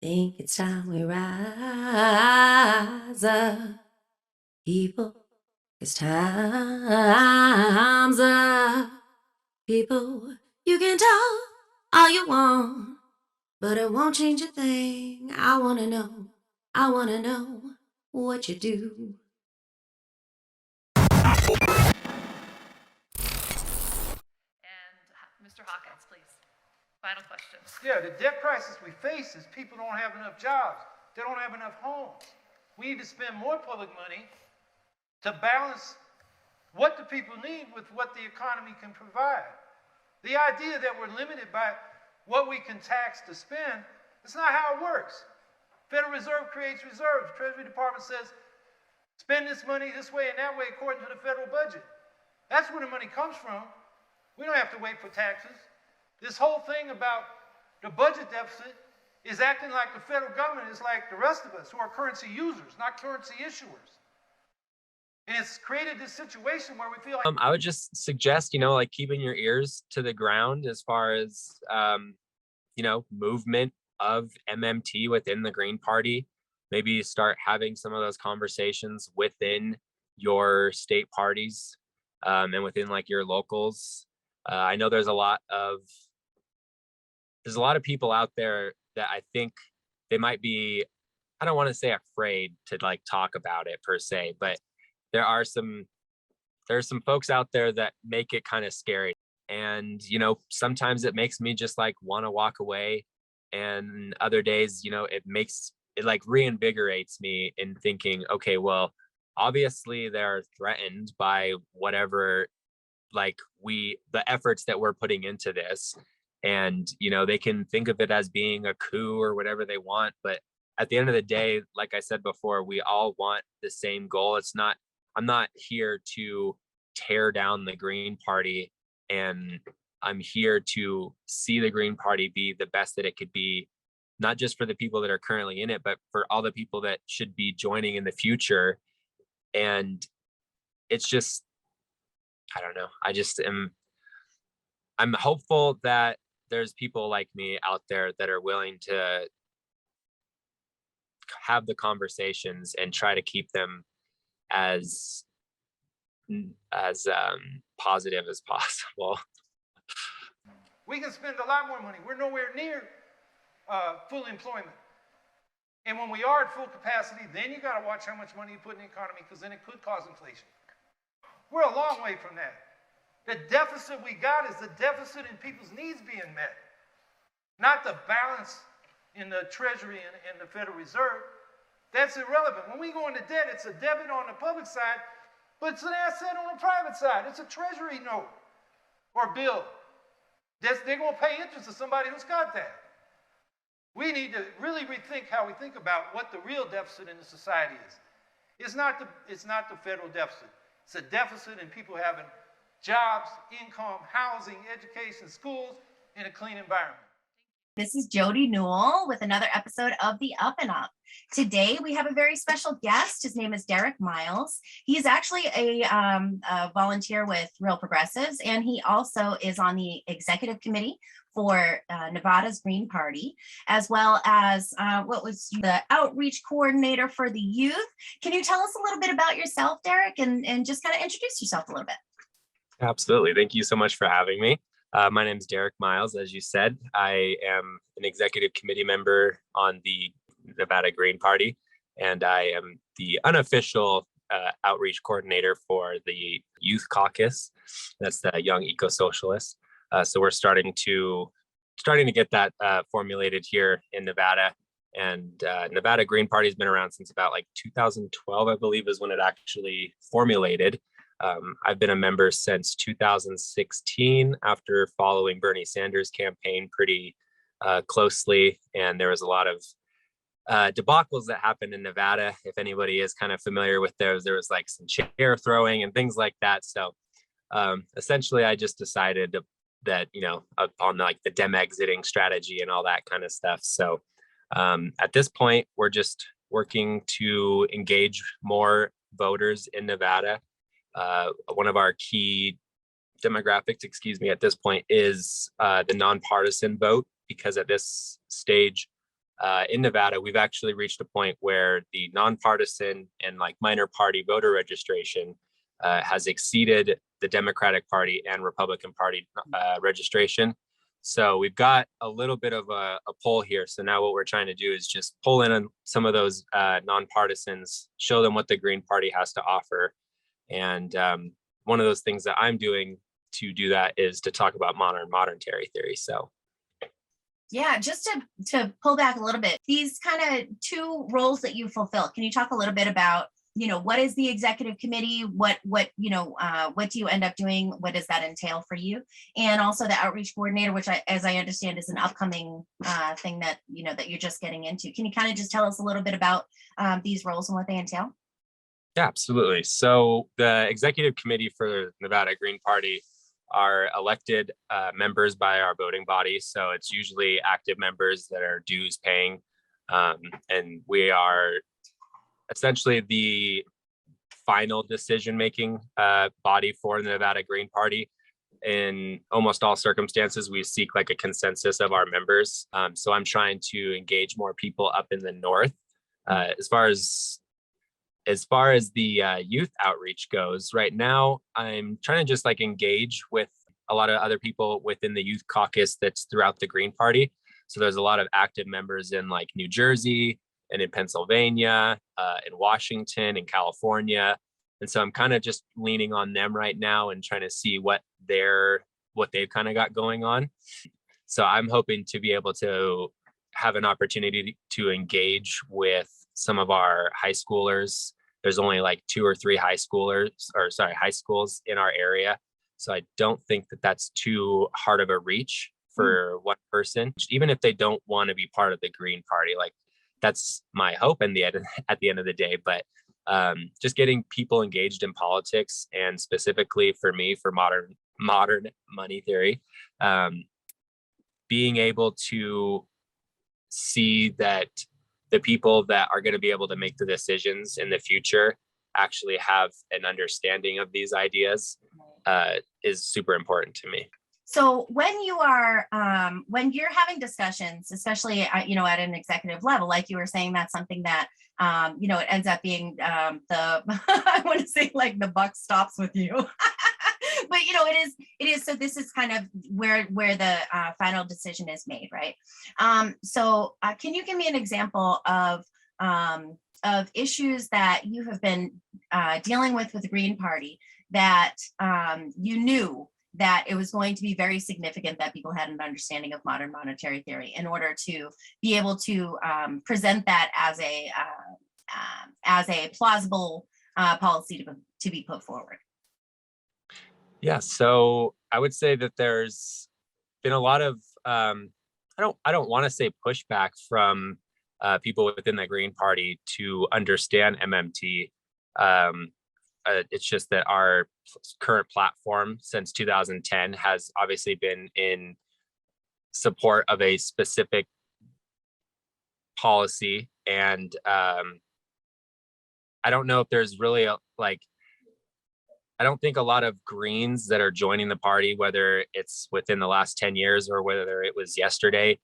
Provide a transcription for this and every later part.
think it's time we rise up, people. It's time's up, people. You can talk all you want, but it won't change a thing. I wanna know what you do. And Mr. Hawkins, please. Final question. Yeah, the debt crisis we face is people don't have enough jobs. They don't have enough homes. We need to spend more public money to balance what the people need with what the economy can provide. The idea that we're limited by what we can tax to spend, that's not how it works. Federal Reserve creates reserves. Treasury Department says, spend this money this way and that way according to the federal budget. That's where the money comes from. We don't have to wait for taxes. This whole thing about the budget deficit is acting like the federal government is like the rest of us who are currency users, not currency issuers. And it's created this situation where we feel like... I would just suggest, like keeping your ears to the ground as far as, movement of MMT within the Green Party. Maybe start having some of those conversations within your state parties and within like your locals. I know there's a lot of people out there that I think they might be, I don't want to say afraid to like talk about it per se, but there's some folks out there that make it kind of scary. And, sometimes it makes me just like want to walk away. And other days, it like reinvigorates me in thinking, okay, well, obviously they're threatened by whatever, like the efforts that we're putting into this. And, they can think of it as being a coup or whatever they want. But at the end of the day, like I said before, we all want the same goal. I'm not here to tear down the Green Party, and I'm here to see the Green Party be the best that it could be, not just for the people that are currently in it, but for all the people that should be joining in the future. And it's just, I don't know. I'm hopeful that there's people like me out there that are willing to have the conversations and try to keep them as positive as possible. We can spend a lot more money. We're nowhere near full employment. And when we are at full capacity, then you got to watch how much money you put in the economy, because then it could cause inflation. We're a long way from that. The deficit we got is the deficit in people's needs being met, not the balance in the Treasury and the Federal Reserve. That's irrelevant. When we go into debt, it's a debit on the public side, but it's an asset on the private side. It's a Treasury note or bill. They're going to pay interest to somebody who's got that. We need to really rethink how we think about what the real deficit in the society is. It's not the federal deficit. It's a deficit in people having jobs, income, housing, education, schools, and a clean environment. This is Jodi Newell with another episode of The Up and Up. Today, we have a very special guest. His name is Derrick Miles. He is actually a volunteer with Real Progressives, and he also is on the executive committee for Nevada's Green Party, as well as the outreach coordinator for the youth. Can you tell us a little bit about yourself, Derrick, and just kind of introduce yourself a little bit? Absolutely. Thank you so much for having me. My name is Derrick Miles. As you said, I am an executive committee member on the Nevada Green Party, and I am the unofficial outreach coordinator for the Youth Caucus. That's the Young Eco-Socialists. So we're starting to get that formulated here in Nevada. And Nevada Green Party has been around since about like 2012, I believe, is when it actually formulated. I've been a member since 2016 after following Bernie Sanders' campaign pretty closely. And there was a lot of debacles that happened in Nevada. If anybody is kind of familiar with those, there was like some chair throwing and things like that. So essentially, I just decided that, upon like the Dem exiting strategy and all that kind of stuff. So at this point, we're just working to engage more voters in Nevada. One of our key demographics, at this point is the nonpartisan vote, because at this stage, in Nevada, we've actually reached a point where the nonpartisan and like minor party voter registration has exceeded the Democratic Party and Republican Party registration. So we've got a little bit of a pull here. So now what we're trying to do is just pull in on some of those nonpartisans, show them what the Green Party has to offer. And one of those things that I'm doing to do that is to talk about modern monetary theory. So yeah, just to pull back a little bit, these kind of two roles that you fulfill, can you talk a little bit about, what is the executive committee? What do you end up doing? What does that entail for you? And also the outreach coordinator, which as I understand is an upcoming thing that, that you're just getting into. Can you kind of just tell us a little bit about these roles and what they entail? Yeah, absolutely. So the executive committee for the Nevada Green Party are elected members by our voting body. So it's usually active members that are dues paying. And we are essentially the final decision-making body for the Nevada Green Party. In almost all circumstances, we seek like a consensus of our members. So I'm trying to engage more people up in the north. As far as the youth outreach goes, right now, I'm trying to just like engage with a lot of other people within the youth caucus that's throughout the Green Party. So there's a lot of active members in like New Jersey and in Pennsylvania, in Washington, in California. And so I'm kind of just leaning on them right now and trying to see what they've kind of got going on. So I'm hoping to be able to have an opportunity to engage with some of our high schoolers. There's only like 2 or 3 high schools in our area. So I don't think that that's too hard of a reach for one person, even if they don't want to be part of the Green Party. Like that's my hope at the end of the day. But just getting people engaged in politics, and specifically for me, for modern money theory, being able to see that the people that are going to be able to make the decisions in the future actually have an understanding of these ideas is super important to me. So when you are, when you're having discussions, especially at an executive level, like you were saying, that's something that, it ends up being I want to say like the buck stops with you. But it is. So this is kind of where the final decision is made, right? So can you give me an example of issues that you have been dealing with the Green Party that you knew that it was going to be very significant that people had an understanding of modern monetary theory in order to be able to present that as a plausible policy to be put forward? Yeah, so I would say that there's been a lot of I don't want to say pushback from people within the Green Party to understand MMT. It's just that our current platform since 2010 has obviously been in support of a specific policy, and I don't know if there's really I don't think a lot of Greens that are joining the party, whether it's within the last 10 years or whether it was yesterday,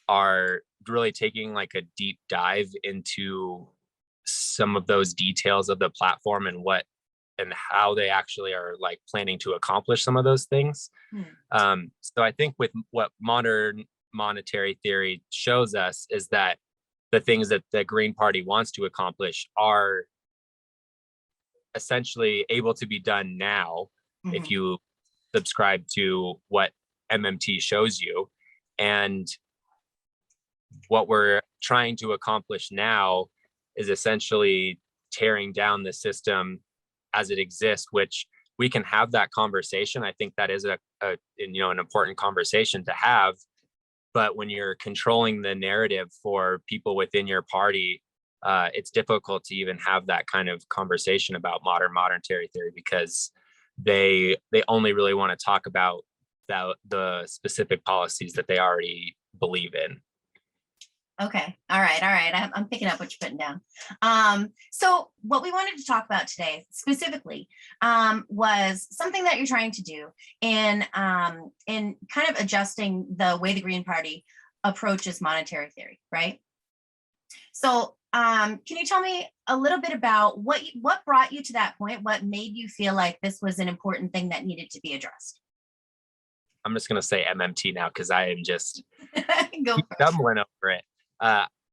are really taking like a deep dive into some of those details of the platform and how they actually are like planning to accomplish some of those things. So I think with what modern monetary theory shows us is that the things that the Green Party wants to accomplish are essentially able to be done now if you subscribe to what MMT shows you. And what we're trying to accomplish now is essentially tearing down the system as it exists, which we can have that conversation. I think that is an important conversation to have. But when you're controlling the narrative for people within your party, it's difficult to even have that kind of conversation about modern monetary theory, because they only really want to talk about the specific policies that they already believe in. Okay. All right. I'm picking up what you're putting down. So what we wanted to talk about today specifically was something that you're trying to do in kind of adjusting the way the Green Party approaches monetary theory, right? So can you tell me a little bit about what brought you to that point? What made you feel like this was an important thing that needed to be addressed? I'm just going to say MMT now because I am just Go for it. stumbling over it.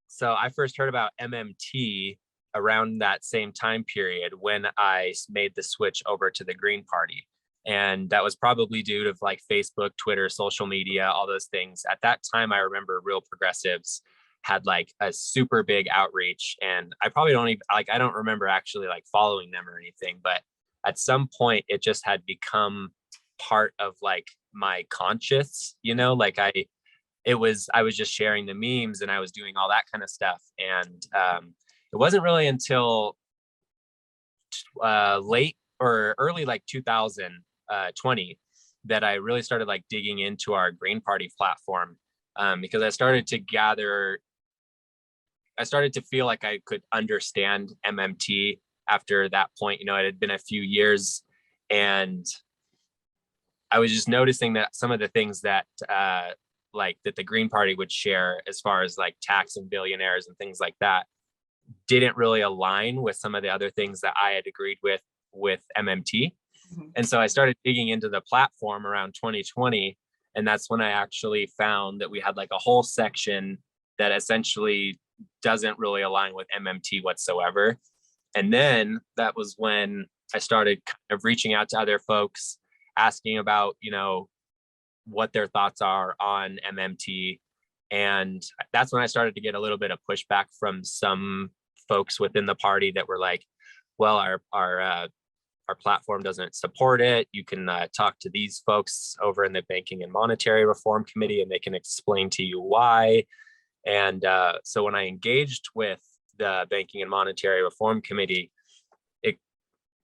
So I first heard about MMT around that same time period when I made the switch over to the Green Party. And that was probably due to like Facebook, Twitter, social media, all those things. At that time, I remember Real Progressives had like a super big outreach. And I probably don't even like, I don't remember actually like following them or anything, but at some point it just had become part of like my conscious, like I was just sharing the memes and I was doing all that kind of stuff. And it wasn't really until late or early like 2020 that I really started like digging into our Green Party platform, because I started to feel like I could understand MMT after that point. It had been a few years, and I was just noticing that some of the things that that the Green Party would share as far as like taxing billionaires and things like that didn't really align with some of the other things that I had agreed with MMT. Mm-hmm. And so I started digging into the platform around 2020. And that's when I actually found that we had like a whole section that essentially doesn't really align with MMT whatsoever. And then that was when I started kind of reaching out to other folks, asking about, what their thoughts are on MMT. And that's when I started to get a little bit of pushback from some folks within the party that were like, well, our platform doesn't support it. You can talk to these folks over in the Banking and Monetary Reform Committee, and they can explain to you why. And so when I engaged with the Banking and Monetary Reform Committee,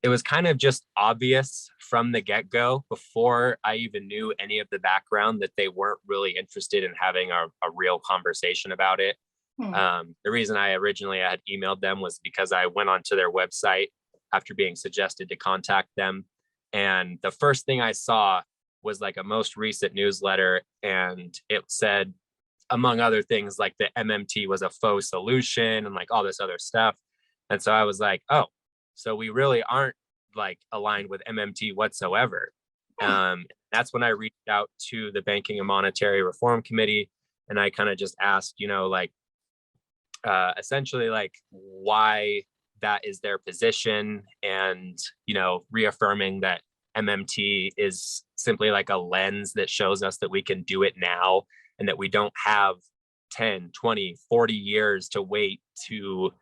it was kind of just obvious from the get-go, before I even knew any of the background, that they weren't really interested in having a real conversation about it. The reason I originally had emailed them was because I went onto their website after being suggested to contact them. And the first thing I saw was like a most recent newsletter, and it said, among other things, like the MMT was a faux solution and like all this other stuff. And so I was like, oh, so we really aren't like aligned with MMT whatsoever. That's when I reached out to the Banking and Monetary Reform Committee, and I kind of just asked, essentially like why that is their position, and, reaffirming that MMT is simply like a lens that shows us that we can do it now, and that we don't have 10, 20, 40 years to wait to,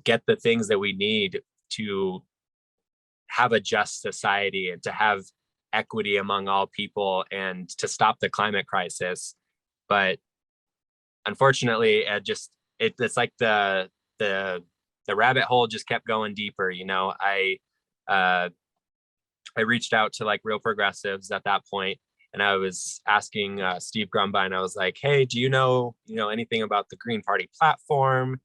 get the things that we need to have a just society and to have equity among all people and to stop the climate crisis. But unfortunately, it's like the rabbit hole just kept going deeper. I reached out to like Real Progressives at that point, and I was asking Steve Grumbine. I was like, hey, do you know anything about the Green Party platform?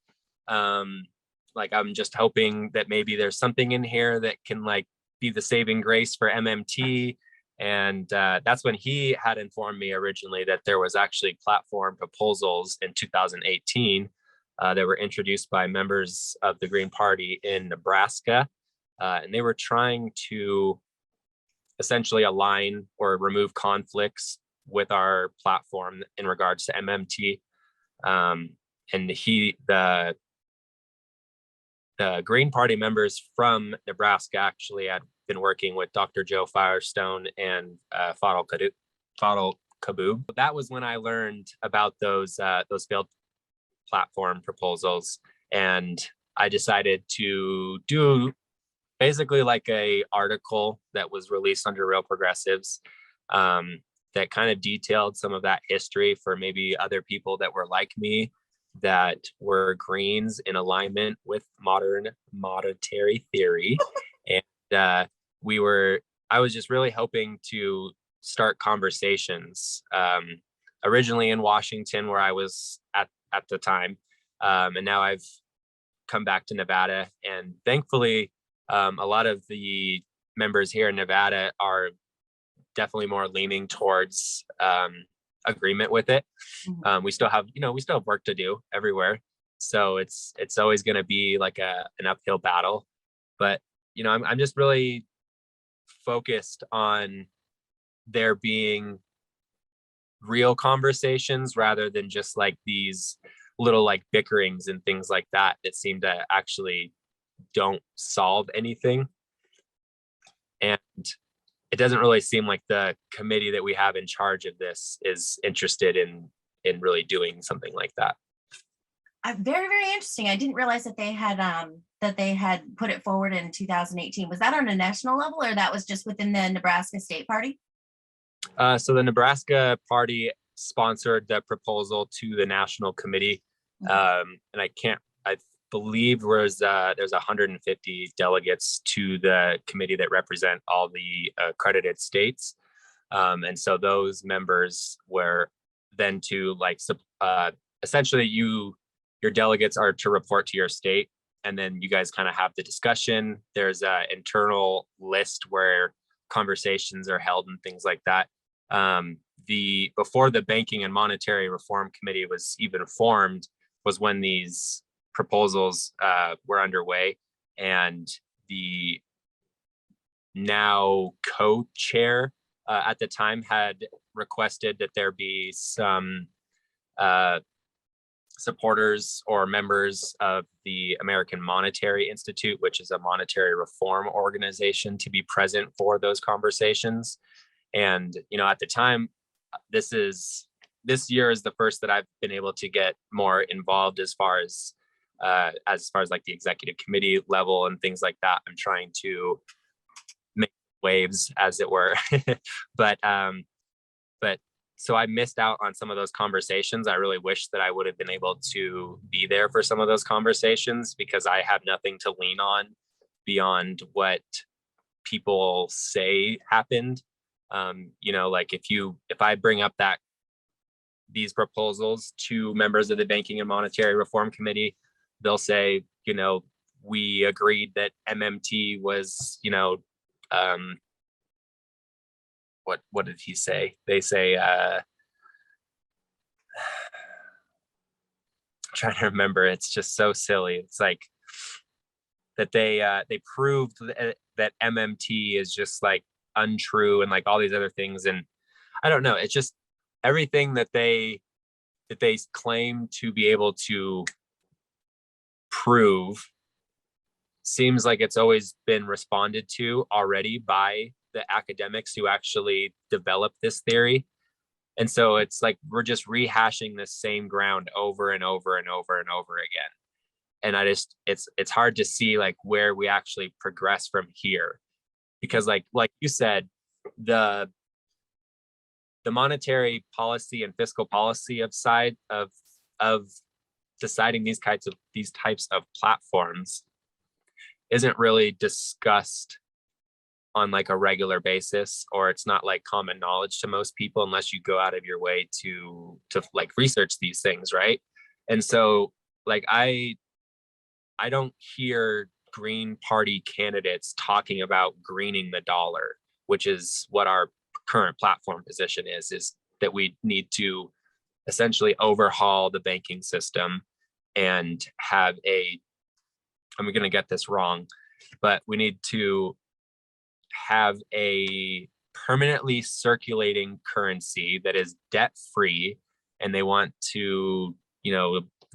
Like, I'm just hoping that maybe there's something in here that can like be the saving grace for MMT. And that's when he had informed me originally that there was actually platform proposals in 2018 that were introduced by members of the Green Party in Nebraska. And they were trying to essentially align or remove conflicts with our platform in regards to MMT. And the Green Party members from Nebraska actually had been working with Dr. Joe Firestone and Fadl Kaboub. That was when I learned about those failed platform proposals, and I decided to do basically like a article that was released under Real Progressives that kind of detailed some of that history for maybe other people that were like me, that were Greens in alignment with modern monetary theory. And I was just really hoping to start conversations, originally in Washington, where I was at the time. And now I've come back to Nevada, and thankfully, a lot of the members here in Nevada are definitely more leaning towards agreement with it. We still have work to do everywhere. So it's always going to be like an uphill battle. But I'm just really focused on there being real conversations rather than just like these little like bickerings and things like that seem to actually don't solve anything. And it doesn't really seem like the committee that we have in charge of this is interested in really doing something like that. Very, very interesting. I didn't realize that they had put it forward in 2018. Was that on a national level, or that was just within the Nebraska State Party? So the Nebraska party sponsored the proposal to the national committee, and I believe there's 150 delegates to the committee that represent all the accredited states, and so those members were then to like essentially your delegates are to report to your state, and then you guys kind of have the discussion. There's an internal list where conversations are held and things like that. Before the Banking and Monetary Reform Committee was even formed was when these proposals were underway, and the now co-chair at the time had requested that there be some supporters or members of the American Monetary Institute, which is a monetary reform organization, to be present for those conversations. And at the time, this year is the first that I've been able to get more involved as far as like the executive committee level and things like that. I'm trying to make waves, as it were. but so I missed out on some of those conversations. I really wish that I would have been able to be there for some of those conversations, because I have nothing to lean on beyond what people say happened. Like if I bring up these proposals to members of the Banking and Monetary Reform Committee, they'll say, we agreed that MMT was, what did he say? They say, I'm trying to remember. It's just so silly. It's like that they proved that MMT is just like untrue and like all these other things. And I don't know. It's just everything that they claim to be able to prove seems like it's always been responded to already by the academics who actually developed this theory. And so it's like we're just rehashing the same ground over and over and over and over again. And it's hard to see like where we actually progress from here, because like you said, the monetary policy and fiscal policy side of deciding these types of platforms isn't really discussed on like a regular basis, or it's not like common knowledge to most people unless you go out of your way to like research these things, right? And so like I don't hear Green Party candidates talking about greening the dollar, which is what our current platform position is that we need to essentially overhaul the banking system and have I'm going to get this wrong, but we need to have a permanently circulating currency that is debt free, and they want to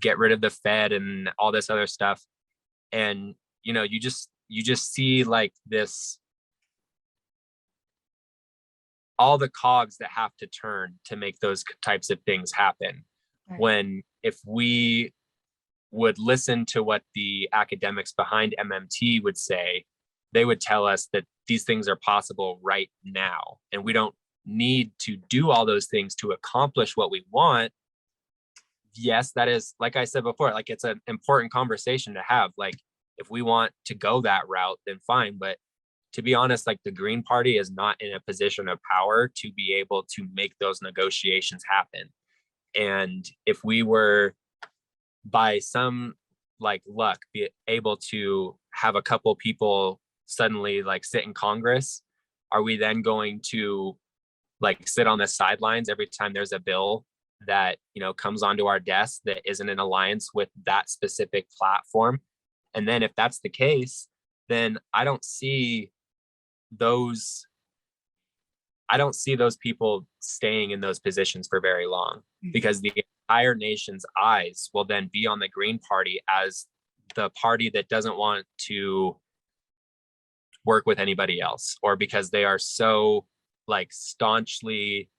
get rid of the Fed and all this other stuff. And you just see like this, all the cogs that have to turn to make those types of things happen. Right. When if we would listen to what the academics behind MMT would say, they would tell us that these things are possible right now, and we don't need to do all those things to accomplish what we want. Yes, that is, like I said before, like it's an important conversation to have. Like if we want to go that route, then fine. But to be honest, like the Green Party is not in a position of power to be able to make those negotiations happen. And if we were by some like luck be able to have a couple people suddenly like sit in Congress, are we then going to like sit on the sidelines every time there's a bill that, you know, comes onto our desk that isn't in alliance with that specific platform. And then if that's the case, then I don't see those people staying in those positions for very long, because the entire nation's eyes will then be on the Green Party as the party that doesn't want to work with anybody else, or because they are so like staunchly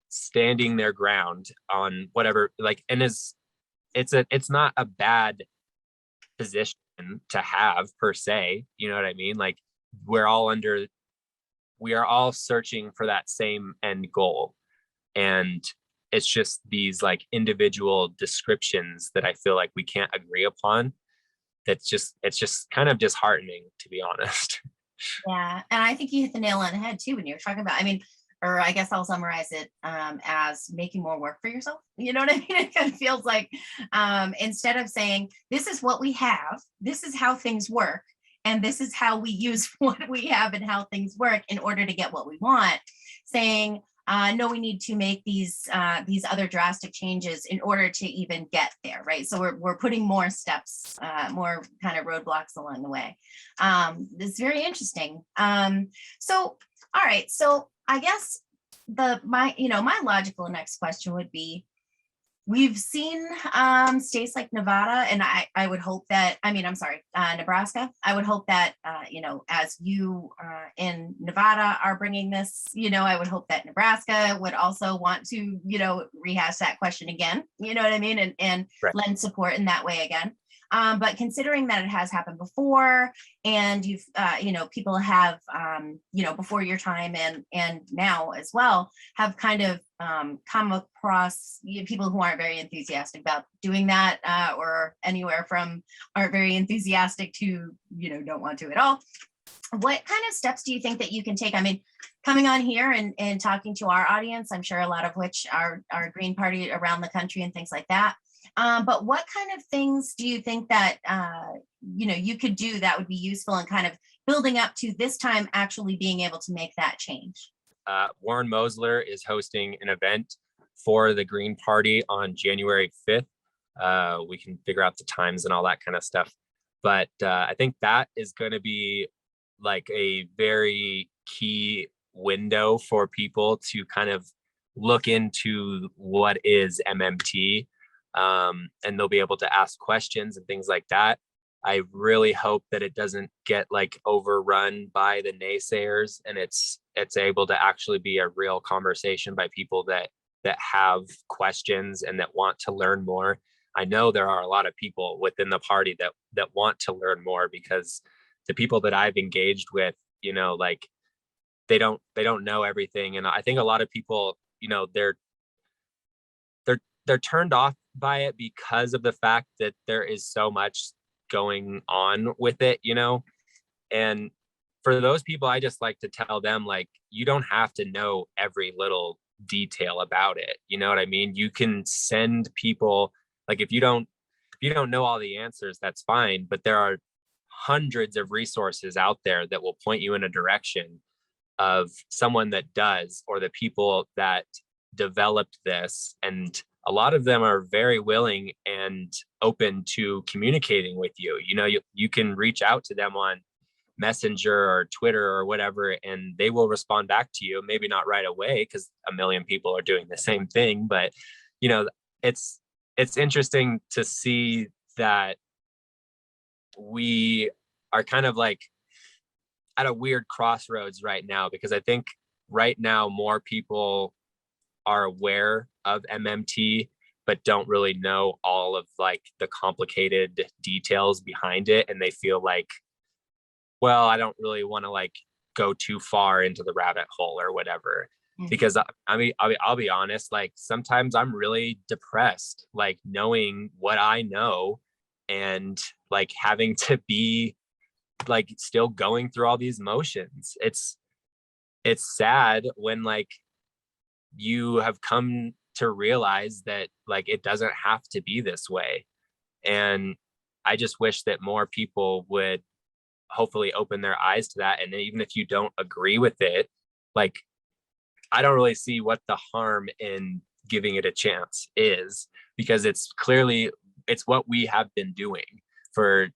standing their ground on whatever, like, and it's not a bad position to have per se, you know what I mean? Like, we are all searching for that same end goal, and it's just these like individual descriptions that I feel like we can't agree upon. It's just kind of disheartening, to be honest. Yeah, and I think you hit the nail on the head too when you're talking about, I mean, or I guess I'll summarize it as making more work for yourself. You know what I mean? It kind of feels like instead of saying, this is what we have, this is how things work, and this is how we use what we have and how things work in order to get what we want, saying, no, we need to make these other drastic changes in order to even get there, right? So we're putting more steps, more kind of roadblocks along the way. It's very interesting. So, all right, so I guess my logical next question would be, we've seen states like Nevada, and I would hope that, Nebraska. I would hope that, as you in Nevada are bringing this, I would hope that Nebraska would also want to, rehash that question again, you know what I mean? And Right. lend support in that way again. But considering that it has happened before, and you've, people have, before your time and now as well, have kind of come across people who aren't very enthusiastic about doing that, or anywhere from aren't very enthusiastic to, don't want to at all. What kind of steps do you think that you can take? I mean, coming on here and talking to our audience, I'm sure a lot of which are Green Party around the country and things like that. But what kind of things do you think that, you could do that would be useful in kind of building up to this time actually being able to make that change? Warren Mosler is hosting an event for the Green Party on January 5th. We can figure out the times and all that kind of stuff. But I think that is going to be like a very key window for people to kind of look into what is MMT. And they'll be able to ask questions and things like that. I really hope that it doesn't get like overrun by the naysayers, and it's able to actually be a real conversation by people that have questions and that want to learn more. I know there are a lot of people within the party that want to learn more, because the people that I've engaged with, like they don't know everything. And I think a lot of people, they're turned off by it because of the fact that there is so much going on with it, and for those people, I just like to tell them, like, you don't have to know every little detail about it. You know what I mean? You can send people, like, if you don't know all the answers, that's fine, but there are hundreds of resources out there that will point you in a direction of someone that does, or the people that developed this. And a lot of them are very willing and open to communicating with you. You can reach out to them on Messenger or Twitter or whatever, and they will respond back to you. Maybe not right away, because a million people are doing the same thing, but it's interesting to see that we are kind of like at a weird crossroads right now, because I think right now more people are aware of MMT, but don't really know all of like the complicated details behind it. And they feel like, well, I don't really want to like go too far into the rabbit hole or whatever. Mm-hmm. Because I'll be honest, like sometimes I'm really depressed, like knowing what I know and like having to be like still going through all these motions. It's sad when like you have come to realize that like it doesn't have to be this way. And I just wish that more people would hopefully open their eyes to that. And even if you don't agree with it, like I don't really see what the harm in giving it a chance is, because it's what we have been doing for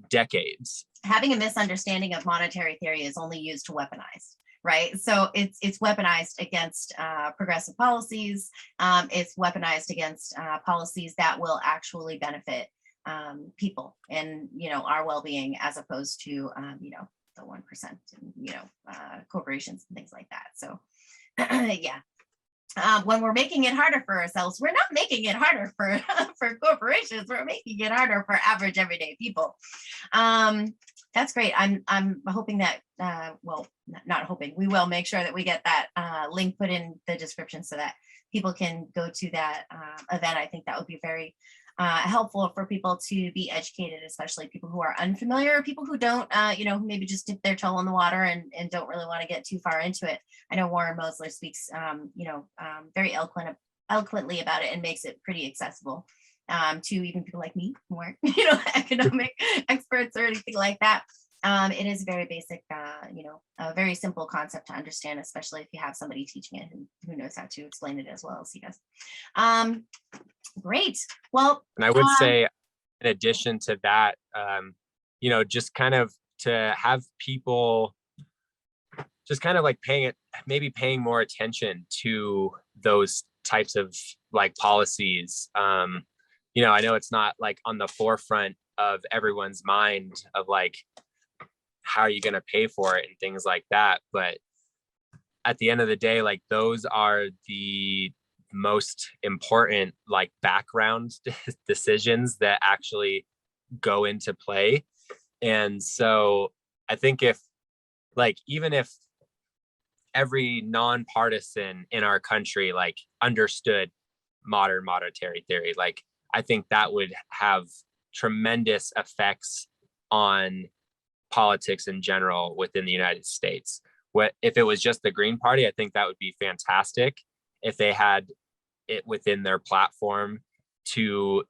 decades. Having a misunderstanding of monetary theory is only used to weaponize, right? So it's weaponized against progressive policies. It's weaponized against policies that will actually benefit people and, our well-being, as opposed to, the 1% and, corporations and things like that. So yeah. When we're making it harder for ourselves, we're not making it harder for for corporations. We're making it harder for average everyday people. That's great. I'm hoping that not hoping, we will make sure that we get that link put in the description so that people can go to that event. I think that would be very helpful for people to be educated, especially people who are unfamiliar, people who don't, maybe just dip their toe in the water and don't really want to get too far into it. I know Warren Mosler speaks, very eloquently about it and makes it pretty accessible to even people like me who aren't, economic experts or anything like that. It is very basic, a very simple concept to understand, especially if you have somebody teaching it who knows how to explain it as well as he does. Great. Well, and I would say, in addition to that, just kind of to have people just kind of like paying more attention to those types of like policies. I know it's not like on the forefront of everyone's mind of like, how are you going to pay for it and things like that. But at the end of the day, like those are the most important like background decisions that actually go into play. And so I think even if every nonpartisan in our country like understood modern monetary theory, like I think that would have tremendous effects on politics in general within the United States. What if it was just the Green Party? I think that would be fantastic if they had it within their platform to,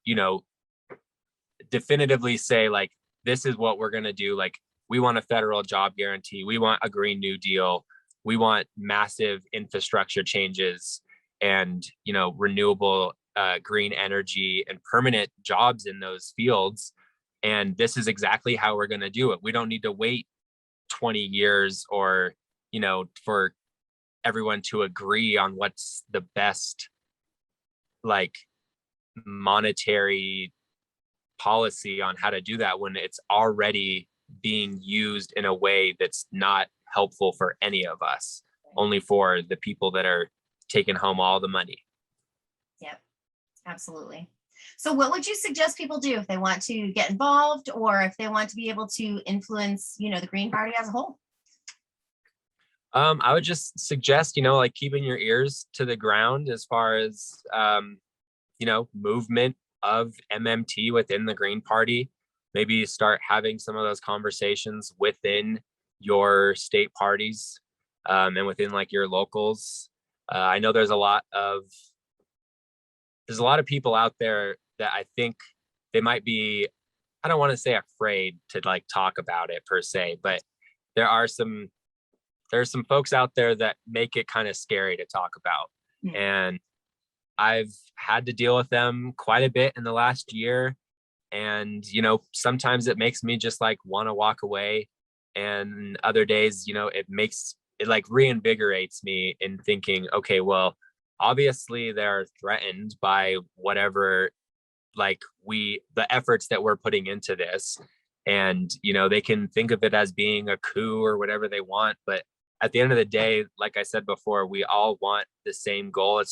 definitively say like, this is what we're going to do. Like, we want a federal job guarantee. We want a Green New Deal. We want massive infrastructure changes and, renewable green energy and permanent jobs in those fields. And this is exactly how we're going to do it. We don't need to wait 20 years or, for everyone to agree on what's the best like monetary policy on how to do that when it's already being used in a way that's not helpful for any of us, only for the people that are taking home all the money. Yep, absolutely. So what would you suggest people do if they want to get involved or if they want to be able to influence, the Green Party as a whole? I would just suggest, like keeping your ears to the ground as far as, movement of MMT within the Green Party. Maybe start having some of those conversations within your state parties and within like your locals. I know there's a lot of people out there that I think they might be, I don't want to say afraid to like talk about it per se, but there's some folks out there that make it kind of scary to talk about. Yeah. And I've had to deal with them quite a bit in the last year. And, sometimes it makes me just like want to walk away. And other days, it like reinvigorates me in thinking, okay, well, obviously they're threatened by whatever, like the efforts that we're putting into this. And, they can think of it as being a coup or whatever they want. But at the end of the day, like I said before, we all want the same goal.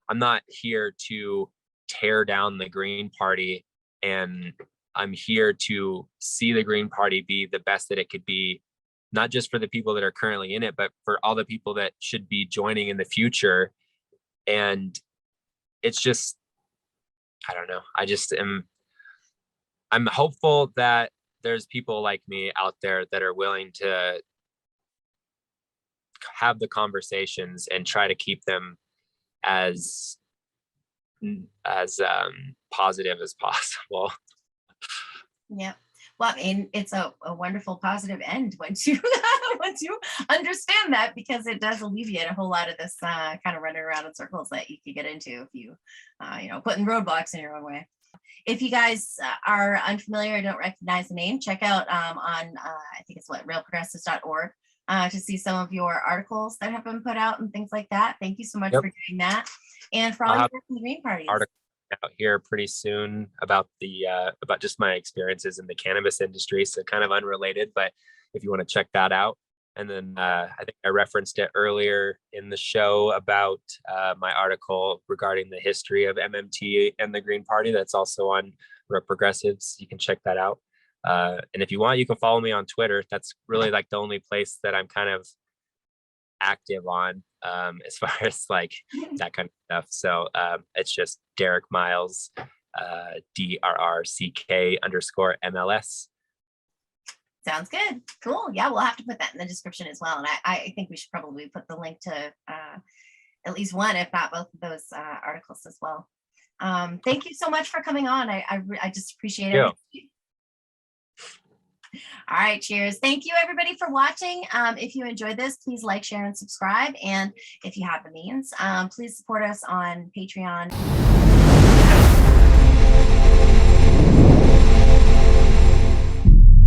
I'm not here to tear down the Green Party, and I'm here to see the Green Party be the best that it could be, not just for the people that are currently in it, but for all the people that should be joining in the future. And it's just, I don't know. I'm hopeful that there's people like me out there that are willing to have the conversations and try to keep them as positive as possible. Yeah. Well, I mean, it's a wonderful positive end once you once you understand that, because it does alleviate a whole lot of this kind of running around in circles that you could get into if you, putting roadblocks in your own way. If you guys are unfamiliar or don't recognize the name, check out on I think it's realprogressives.org to see some of your articles that have been put out and things like that. Thank you so much for doing that, and for all your work in the Green parties. Article out here pretty soon about about just my experiences in the cannabis industry, so kind of unrelated, but if you want to check that out. And then I think I referenced it earlier in the show about my article regarding the history of MMT and the Green Party. That's also on Real Progressives. You can check that out. And if you want, you can follow me on Twitter. That's really like the only place that I'm kind of active on as far as like that kind of stuff. So it's just Derrick Miles, DRRCK_MLS. Sounds good. Cool. Yeah, we'll have to put that in the description as well. And I think we should probably put the link to at least one, if not both of those articles as well. Thank you so much for coming on. I just appreciate it. All right, cheers. Thank you everybody for watching. If you enjoyed this, please like, share, and subscribe. And if you have the means, please support us on Patreon.